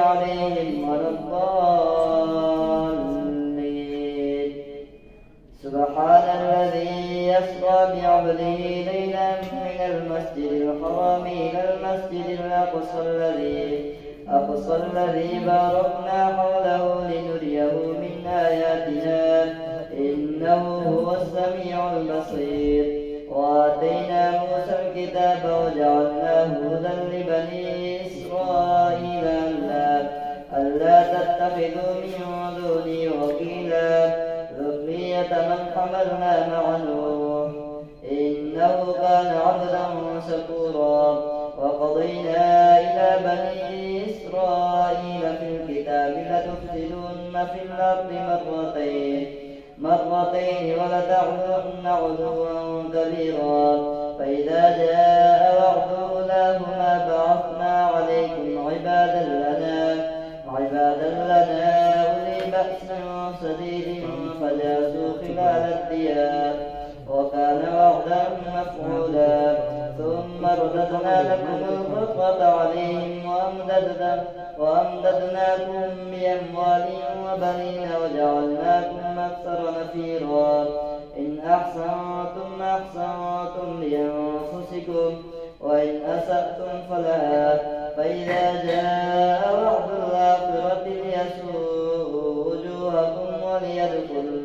عليهم ولا الضالين. سبحان الذي يسرى بعبده ليلا من المسجد الحرام إلى المسجد الأقصى الذي باركنا حوله لنريه من آياتنا إنه هو السميع البصير. وآتينا موسى الكتاب وجعلناه هدى لبني إسرائيل ألا تتخذوا من دوني وكيلا ذرية من حملنا مع نوح إنه كان عبدا شكورا. وقضينا إلى بني إسرائيل في الكتاب لتفسدن في الأرض مرتين ولتعلن علوا كبيرا. فإذا جاء وعد أولاهما بعثنا عليكم عبادا لنا أولي بأس شديد فجاسوا خلال الديار وكان وعدا مفعولا. ثم رددنا لكم الكرة عليهم وأمددناكم بأموال وبنين وجعلناكم أكثر نفيرا. إن أحسنتم لأنفسكم وإن أسأتم فلها. فإذا جاء وعد الآخرة ليسوءوا وجوهكم وليدخلوا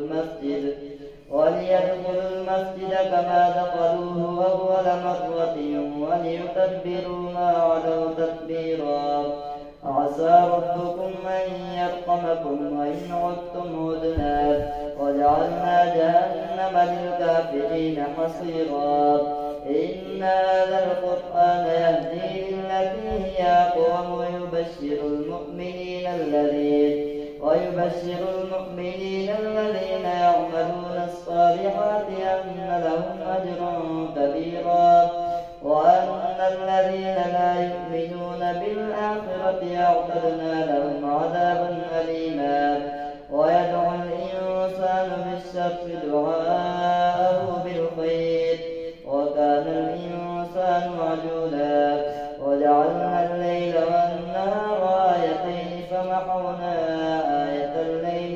المسجد كما دخلوه أول مرة وليتبروا ما علوا تتبيرا. عسى ربكم أن يرحمكم وإن عدتم عدنا وجعلنا جهنم للكافرين حصيرا. إن هذا القرآن يهدي للتي هي أقوم ويبشر المؤمنين الذين يعملون الصالحات أن لهم أجرا كبيرا وأن الذين لا يؤمنون بالآخرة أعتدنا لهم عذابا أليما. ويدعو الإنسان بالشر دعاءه بالخير وكان الإنسان عجولا. وجعلنا الليل والنهار آيتين فمحونا آية الليل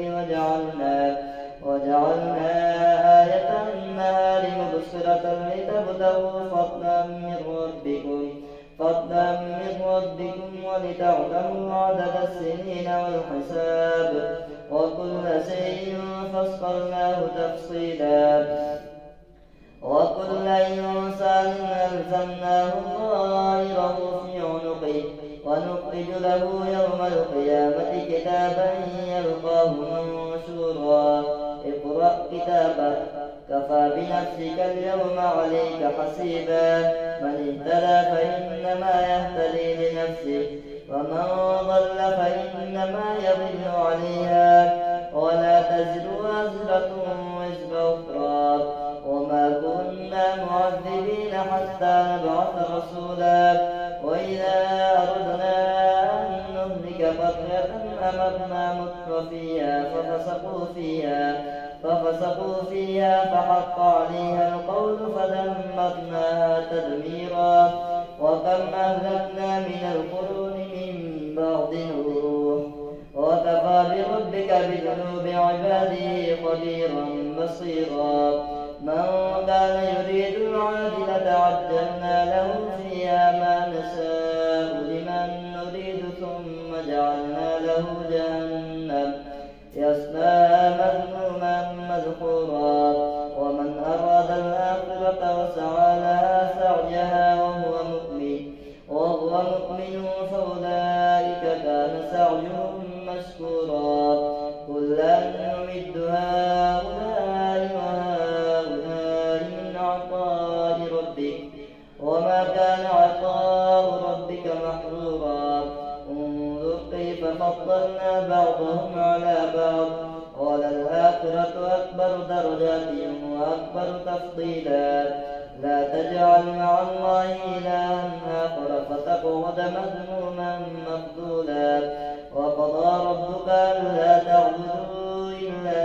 وجعلنا آية النهار مبصرة لتبتغوا فضلا من ربكم ولتعلموا عدد السنين والحساب وكل شيء فصلناه تفصيلا. وكل إنسان ألزمناه طائره في عنقه ونخرج له يوم القيامة كتابا يلقاه منشورا. اقرأ كتابك كفى بنفسك اليوم عليك حسيبا. من اهتدى فإنما يهتدي لنفسه ومن ضل فإنما يضل عليها ولا تزر وازرة وزر أخرى. وما كنا معذبين حتى نبعث رسولا. وإذا أردنا أن نهلك قرية أمرنا مترفيها ففسقوا فيها فحق عليها القول فدمرناها تدميرا. وكم أهلكنا من القرون من بعد نوح وكفى بربك بذنوب عباده خبيرا بصيرا. من كان يريد العاجلة عجلنا له فيها ما نشاء لمن نريد ثم جعلنا له جهنم يصلاها مذموما مدحورا. ومن أراد الآخرة وسعى لها سعيها وهو مؤمن فأولئك كان سعيهم مشكورا. كلا نمد هؤلاء وهؤلاء من عطاء ربك وما كان عطاء ربك محظورا. انظر كيف فضلنا بعضهم على بعض وللآخرة أكبر درجات وأكبر تفضيلا. لا تجعل مع الله إلها آخر فتقعد مذموما مخذولا. وقضى ربك ألا تعبدوا إلا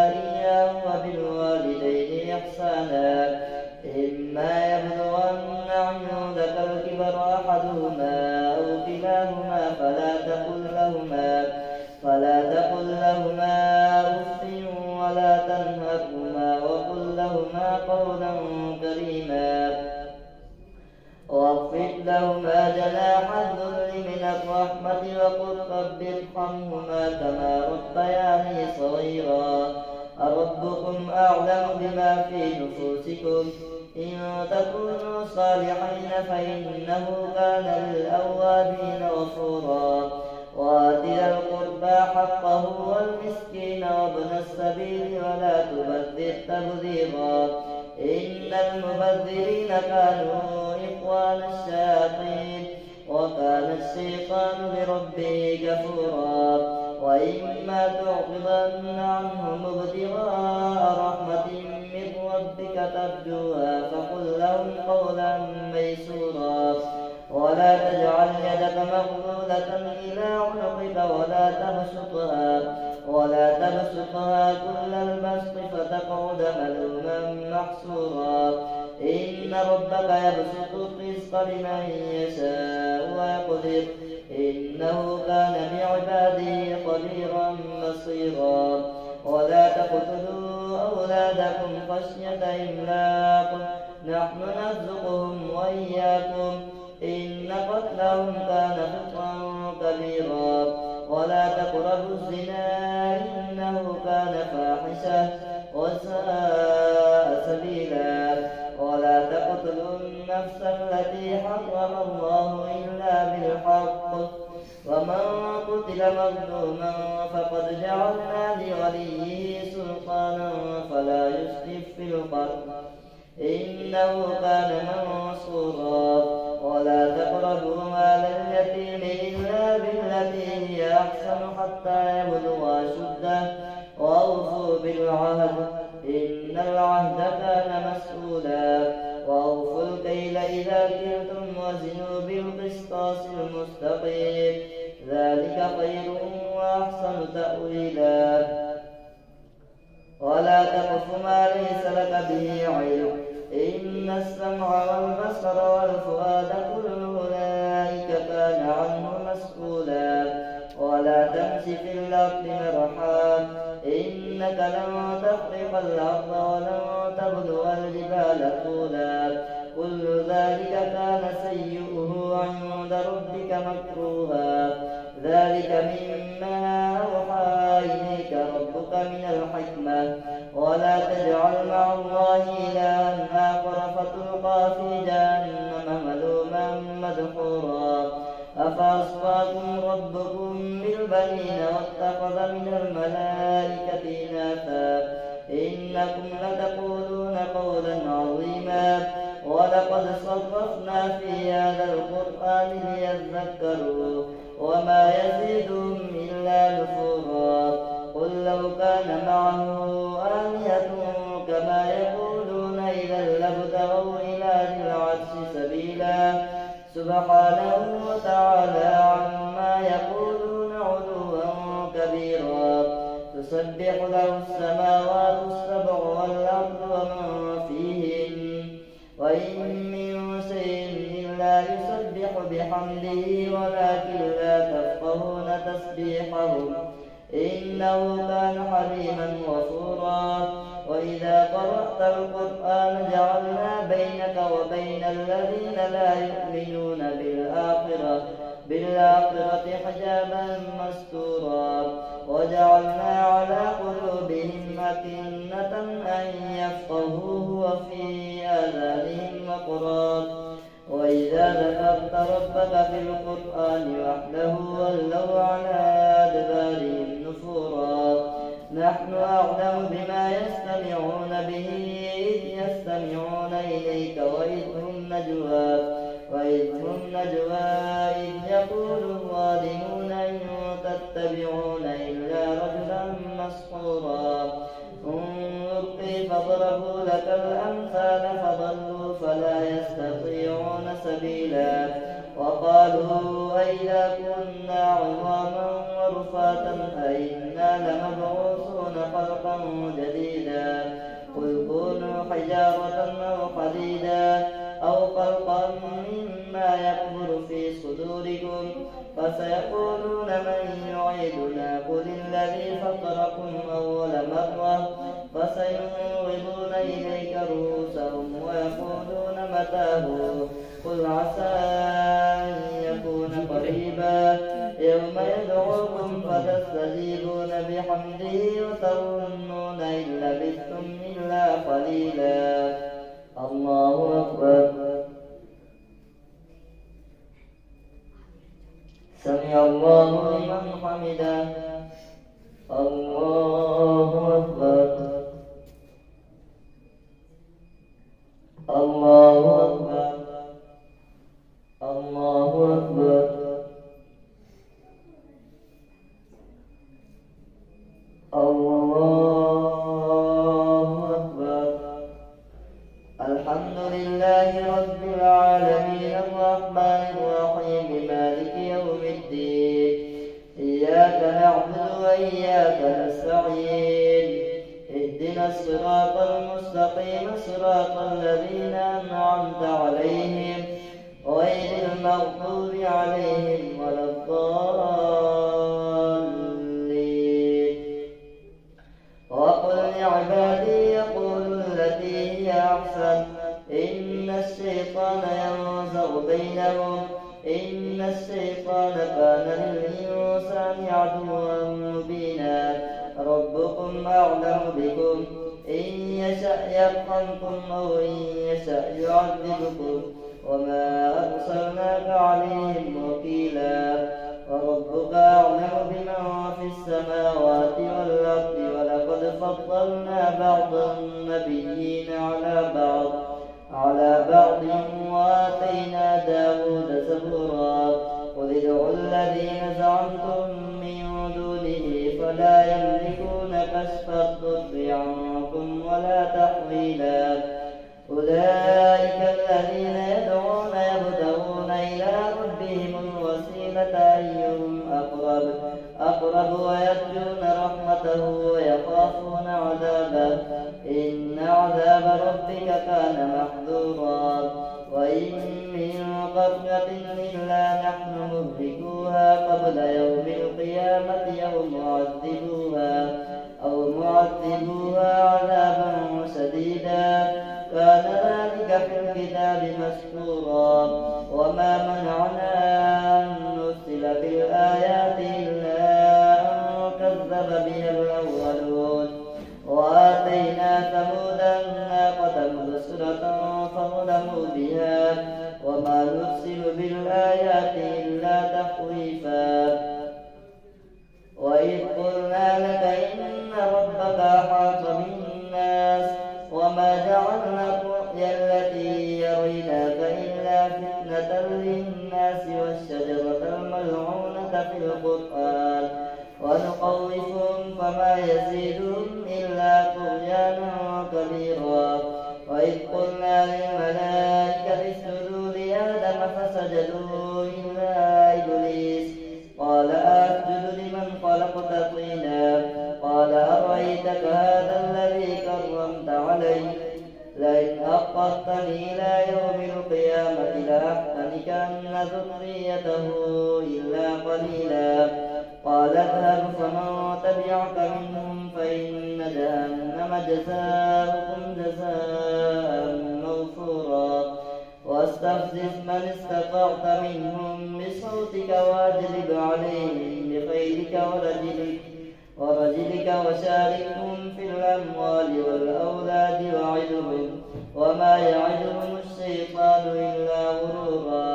إياه وبالوالدين إحسانا. إما يبلغن عندك الكبر أحدهما أو كلاهما فلا تقل لهما من الرحمة وقل رب ارحمهما كما ربياني صغيرا أربكم أعلم بما في نفوسكم إن تكونوا صالحين فإنه كان للأوابين غفورا وآت ذا القربى حقه والمسكين وابن السبيل ولا تبذر تبذيرا إن المبذرين كانوا إخوان الشياطين وكان الشيطان لربه كفورا وإما تعرضن عنهم ابتغاء رحمة من ربك ترجوها فقل لهم قولا ميسورا ولا تجعل يدك مغلولة إلى عنقك ولا تبسطها كل البسط فتقعد ملوما محسورا إن ربك يبسط الرزق لمن يشاء ويقدر إنه كان بعباده خبيرا بصيرا ولا تقتلوا أولادكم خشية إملاق نحن نرزقهم وإياكم إن قتلهم كان خطأ كبيرا ولا تقربوا الزنا إنه كان فاحشة وساء سبيلا ولا تقتلوا النفس التي حرم الله إلا بالحق ومن قتل مظلوما فقد جعلنا لوليه سلطانا فلا يسرف في القتل إنه كان منصورا ولا تقربوا مال اليتيم إلا بالتي هي أحسن حتى يبلغ أشده وأوفوا بالعهد إن العهد كان مسؤولا وأوفوا الكيل إذا كلتم وزنوا بالقسطاس المستقيم ذلك خير وأحسن تأويلا ولا تقف ما ليس لك به علم إن السمع والبصر والفؤاد كل أولئك كان عنه مسؤولا ولا تمش في الأرض مرحا إنك لن تخرق الأرض ولن تبلغ الجبال طولا كل ذلك كان سيئه عند ربك مكروها ذلك مما أوحى إليك ربك من الحكمة ولا تجعل مع الله إلها آخر فتلقى في جهنم ملوما مدحورا أفأصفاكم ربكم بالبنين واتخذ من الملائكة إناثا إنكم لتقولون قولا عظيما ولقد صرفنا في هذا القرآن ليذكروا وما يزيدهم إلا نفورا قل لو كان معه آلهة كما يقولون إذا لابتغوا إلى ذي العرش سبيلا سبحانه وتعالى عما يقولون علوا كبيرا تسبح له السماوات السبع والأرض ومن فيهن وإن من شيء إلا يسبح بحمده ولكن لا تفقهون تسبيحهم إنه كان حليما غفورا وإذا قرأت القرآن جعلنا بينك وبين الذين لا يؤمنون بالآخرة حجابا مستورا وجعلنا على قلوبهم أكنة أن يفقهوه وفي آذانهم وقرا وإذا ذكرت ربك في القرآن وحده ولوا على أدبارهم نفورا نحن أعلم بما يستمعون به إذ يستمعون إليك وإذ هم نجوى إذ يقول الظالمون إن تتبعون إلا رجلا مسحورا انظر كيف ضربوا لك الأمثال فضلوا فلا يستطيعون سبيلا وقالوا أئذا كنا عظاما ورفاتا أئنا لمبعوثون خلقا جديدا قل كونوا حجارة أو حديدا أو خلقا مما يكبر في صدوركم فسيقولون من يعيدنا قل الذي فطركم أول مرة فسينغضون إليك رؤوسهم ويقولون متى هو قل عسى أن يكون قريبا قريبا يوم يدعوكم فتستجيبون بحمده وتظنون إن لبثتم إلا قليلا. الله أكبر. سمع الله لمن حمده. الله أكبر. الله أكبر. الله أكبر. الله أكبر. الحمد لله رب العالمين الرحمن الرحيم مالك يوم الدين إياك نعبد وإياك نستعين اهدنا الصراط المستقيم صراط الذين أنعمت عليهم غير المغضوب عليهم ولا الضالين. وقل لعبادي يقولوا التي هي أحسن إن الشيطان ينزغ بينهم إن الشيطان كان للإنسان عدوا مبينا. ربكم أعلم بكم إن يشأ يرحمكم أو إن يشأ يعذبكم وما أرسلناك عليهم وكيلا. وربك أعلم بمن في السماوات والأرض ولقد فضلنا بعض النبيين على بعض وآتينا داود زبورا. قل ادعوا الذين زعمتم من دونه فلا يملكون كشف الضر عنكم ولا تحويلا. أولئك الذين يدعون يبتغون إلى ربهم الوسيلة أيهم أقرب ويرجون رحمته ويخافون عذابه إن عذاب ربك كان محذورا. وإن من قرية إلا نحن مهلكوها قبل يوم القيامة أو معذبوها عذابا شديدا كان ذلك في الكتاب مسطورا. وما منعنا أن نرسل بالآيات إلا أن كذب بها الأولون. وآتينا ثمود الناقة مبصرة فظلموا بها وما نرسل بالآيات إلا تخويفا. وإذ قلنا لك إن ربك أحاط بالناس وما جعلنا الرؤيا التي يريناك إلا فتنة للناس والشجرة الملعونة في القرآن ونخوفهم فما يزيدهم إلا طغيانا كبيرا. وإذ قلنا للملائكة اسجدوا لآدم فسجدوا إلا إبليس قال أسجد لمن خلقت طينا قال أرأيتك هذا الذي كرمت علي لئن أخرتني إلى يوم القيامة لأحتنكن ذريته إلا قليلا. قال اذهب فمن تبعك منهم فإن جهنم جزاؤكم جزاء موفورا. واستفزز من استطعت منهم بصوتك واجلب عليهم بخيلك ورجلك وشاركهم في الأموال والأولاد وعدهم وما يعدهم الشيطان إلا غرورا.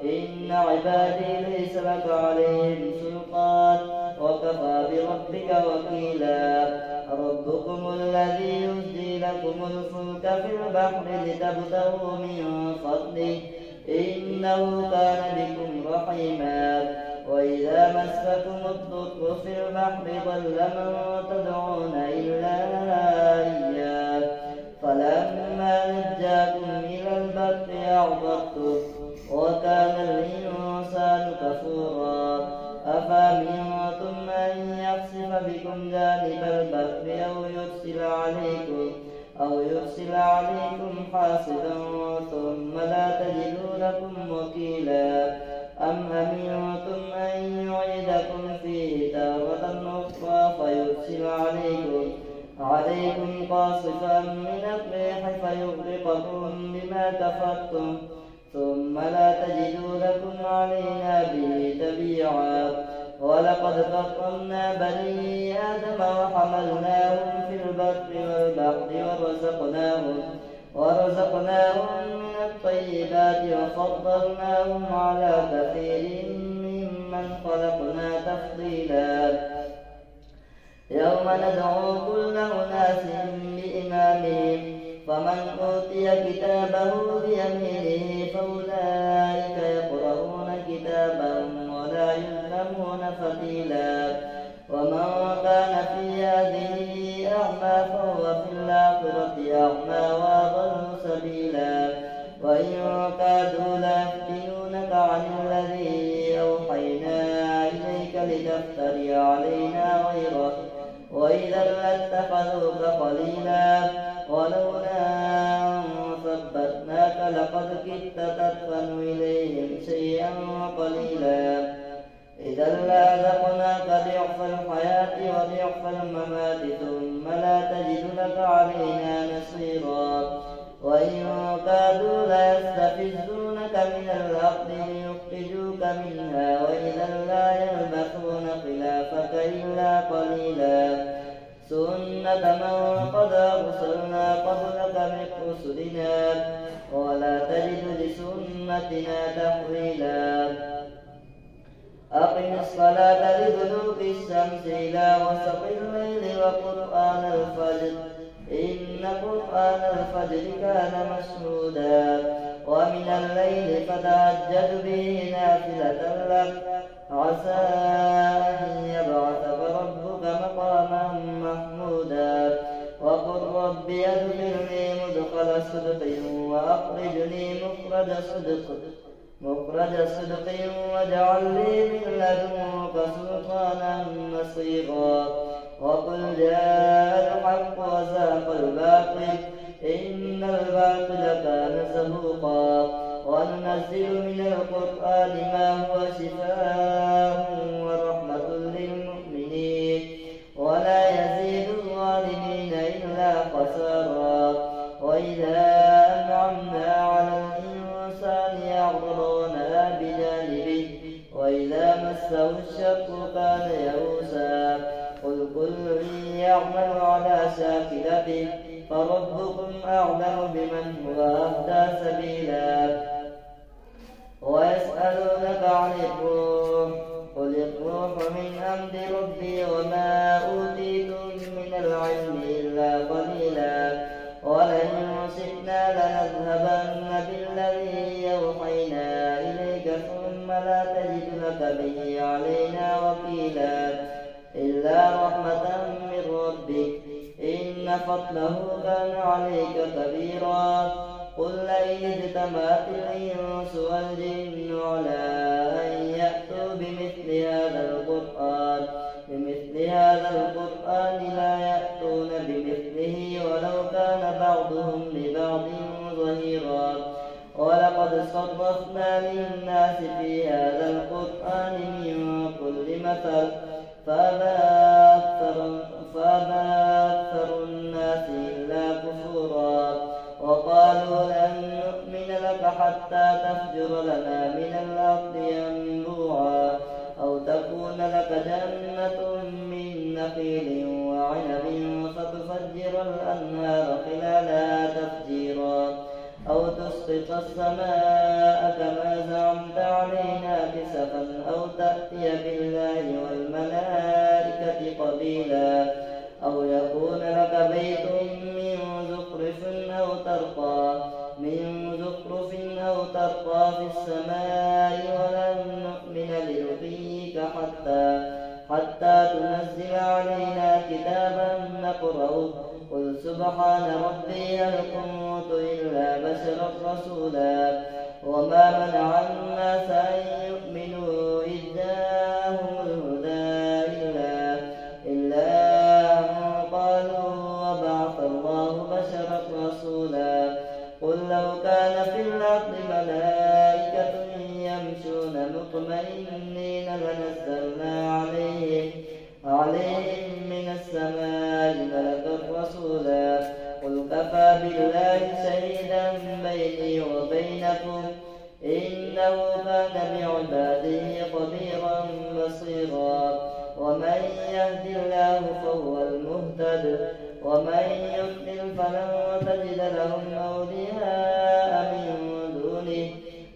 إن عبادي ليس لك عليهم سلطان وكفى بربك وكيلا. ربكم الذي يزجي لكم الفلك في البحر لتبتغوا من فضله إنه كان بكم رحيما. وإذا مسكم الضر في البحر ضل من تدعون إلا إياه فلما نجاكم إلى البر أعرضتم وكان الإنسان كفورا. أفأمنتم أن يخسف بكم جانب البر أو يرسل عليكم حاصبا ثم لا تجدوا لكم وكيلا. أم أمنتم أن يعيدكم فيه تارة أخرى فيرسل عليكم قاصفا من الريح فيغرقكم بما كفرتم ثم ثم لا تجدوا لكم علينا به تبيعا. ولقد فضلنا بني آدم وحملناهم في البر والبحر ورزقناهم من الطيبات وفضلناهم على كثير ممن خلقنا تفضيلا. يوم ندعو كل أناس بإمامهم فمن أوتي كتابه بيمينه فأولئك يقرؤون كتابهم ولا يظلمون فتيلا. ومن كان في هذه أعمى فهو في الآخرة أعمى وأضل سبيلا. وإن كادوا ليفتنونك عن الذي أوحينا إليك لتفتري علينا غيره وإذا لاتخذوك خليلا. ولولا أن ثبتناك لقد كدت تدفن إليهم شيئا قليلا. إذا لأذقناك ضعف الحياة وضعف الممات ثم لا تجد لك علينا نصيرا. وإن كادوا ليستفزونك من الأرض ليخرجوك منها وإذا لا يلبثون خلافك إلا قليلا. سنة من قد أرسلنا قبلك من رسلنا ولا تجد لسنتنا تحويلا. أقم الصلاة لدلوك الشمس إلى وسط الليل وقرآن الفجر إن قرآن الفجر كان مشهودا. ومن الليل فتهجد به نافلة لك عسى أن يبعثك ربك مقاما محمودا. وقل رب أدخلني مدخل صدق وأخرجني مخرج صدق واجعل لي من لدنك سلطانا نصيرا. وقل جاء الحق وزهق الباطل إن الباطل كان زهوقا. وننزل من القرآن ما هو شفاء ورحمة للمؤمنين ولا يزيد الظالمين إلا خسارا. وإذا أنعمنا على الإنسان يعرض ونأى بجانبه وإذا مسه الشر كان يئوسا. قل كل يعمل على شاكلته فربكم أعلم بمن هو أهدى سبيلا. ويسألونك عن الروح قل الروح من أمر ربي وما أوتيتم من العلم إلا قليلا. ولئن شئنا لنذهبن بالذي أوحينا إليك ثم لا تجد لك به علينا وكيلا. إلا رحمة من ربك إن فضله كان عليك كبيرا. قل لئن اجتمعت الإنس والجن على أن يأتوا بمثل هذا القرآن لا يأتون بمثله ولو كان بعضهم لبعض ظهيرا. ولقد صرفنا للناس في هذا القرآن من كل مثل فأبى أكثر الناس إلا كفورا. وقالوا لن نؤمن لك حتى تفجر لنا من الأرض ينبوعا أو تكون لك جنة من نخيل وعنب فتفجر الأنهار خلالها تفجيرا أو تسقط السماء كما زعمت علينا كسفا أو تأتي بالله والملائكة قبيلا أو يكون لك بيت من زخرف أو ترقى في السماء ولن نؤمن لرقيك حتى تنزل علينا كتابا نقرأه قل سبحان ربي هل كنت إلا بشرا رسولا. وما منع الناس أن يؤمنوا إذ جاءهم الهدى إلا أن قالوا وبعث الله بشرا رسولا. قل لو كان في الأرض ملائكة يمشون مطمئنين لنزلنا عليهم من السماء ملكا رسولا. قل كفى بالله شهيدا بيني وبينكم إنه كان بعباده خبيرا بصيرا ومن يهد الله فهو المهتد ومن يضلل فلن تجد لهم أولياء من دونه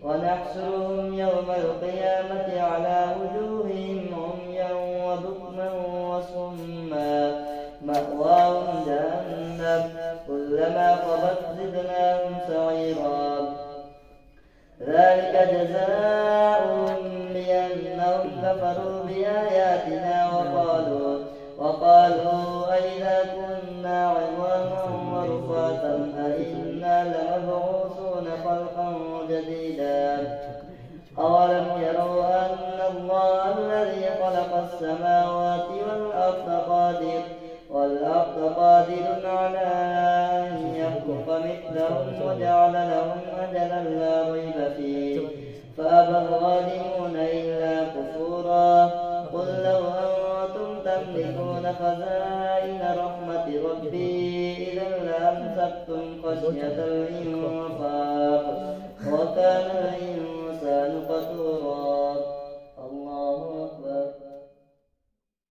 ونحشرهم يوم القيامة على وجوههم عميا وبكما وصما مأواهم جهنم كلما خبت زدناهم سعيرا ذلك جزاؤهم بأنهم كفروا بآياتنا وقالوا أئذا كنا عظاما ورفاتا أئنا لمبعوثون خلقا جديدا أولم يروا أن الله الذي خلق السماوات والأرض قادر على أن يخلق مثلهم وجعل لهم أجلا لا ريب فيه فأبى الظالمون إلا كفورا قل لو أنتم تملكون خزائن رحمة ربي إذا لأمسكتم خشية الإنفاق وكان الإنسان قتورا